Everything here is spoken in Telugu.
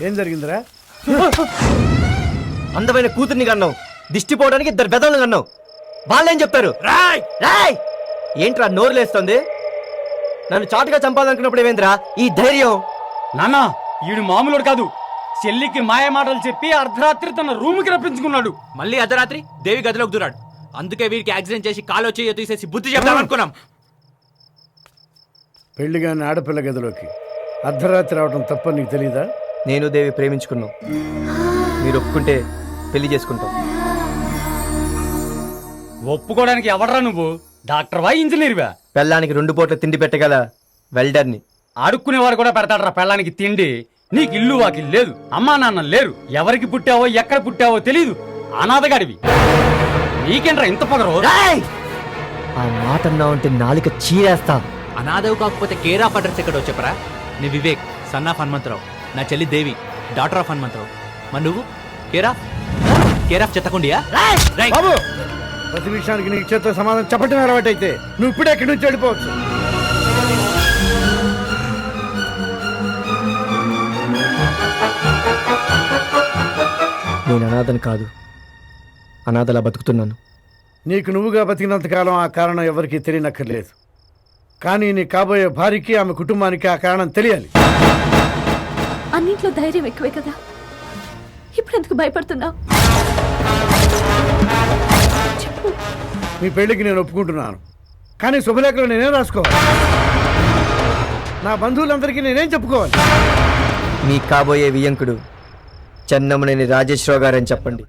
ఏం జరిగిందిరా? అందమైన కూతుర్ని కన్నావు, దిష్టి పోవడానికి ఇద్దరు బెదవులను కన్నావు. వాళ్ళేం చెప్తారు? రాయ్ రాయ్ ఏంట్రా నోరు లేస్తుంది? నన్ను చాటుగా చంపాలనుకున్నప్పుడు ఏమైందిరా ఈ ధైర్యం? నాన్న ఈడు మామూలుడు కాదు. చెల్లికి మాయ మాటలు చెప్పి అర్ధరాత్రి తన రూముకి రప్పించుకున్నాడు. మళ్ళీ అర్ధరాత్రి దేవి గదిలోకి దూరాడు. అందుకే వీరికి యాక్సిడెంట్ చేసి కాలో చెయ్యో తీసేసి బుద్ధి చెప్తాం అనుకున్నాం. పెళ్లిగాని ఆడపిల్ల గదిలోకి అర్ధరాత్రి రావడం తప్ప నీకు తెలీదా? నేను దేవి ప్రేమించుకున్నాం. మీరు ఒప్పుకుంటే పెళ్లి చేసుకుంటాం. ఒప్పుకోవడానికి ఎవడరా నువ్వు? డాక్టర్వా ఇంజనీర్వా? పెళ్ళానికి 2 పూట్ల తిండి పెట్టగల వెల్డర్ని. ఆడుకునేవాడు కూడా పెడతాడరా పెళ్ళానికి తిండి. నీకు ఇల్లు వాకి లేదు, అమ్మా నాన్న లేరు, ఎవరికి పుట్టావో ఎక్కడ పుట్టావో తెలీదు, అనాథగాడివి. నీకేంట్రా ఇంత పొగరు? రాయ్! ఆ మాట అన్నావు అంటే నాలిక చీరేస్తా. అనాథవు కాకపోతే కేర్ ఆఫ్ అడ్రస్ ఎక్కడో చెప్పరా? నీ వివేక్ సన్ ఆఫ్ హనుమంతరావు, నా చెల్లి దేవి డాటర్ ఆఫ్ హనుమంతరావు. మరి నువ్వు కేర్ ఆఫ్ చెత్తకుండియా? బాబు, ప్రతి విషయానికి నీకు చేత సమాధానం చెప్పటం అలవాటు అయితే నువ్వు ఇప్పుడే ఎక్కడి నుంచి వెళ్ళిపోవచ్చు. నేను అనాథని కాదు, అనాథలా బతుకుతున్నాను. నీకు నువ్వుగా బతికినంత కాలం ఆ కారణం ఎవరికీ తెలియనక్కర్లేదు. కానీ నీ కాబోయే భార్యకి, ఆమె కుటుంబానికి ఆ కారణం తెలియాలి. అన్నింట్లో ధైర్యం ఎక్కువే కదా, ఇప్పుడు ఎందుకు భయపడుతున్నావు? చెప్పు. మీ పెళ్లికి నేను ఒప్పుకుంటున్నాను, కానీ శుభలేఖలో నేనేం రాసుకోవాలి? నా బంధువులందరికీ నేనేం చెప్పుకోవాలి? మీ కాబోయే వియంకుడు చెన్నమనేని రాజేశ్వరరావు గారని చెప్పండి.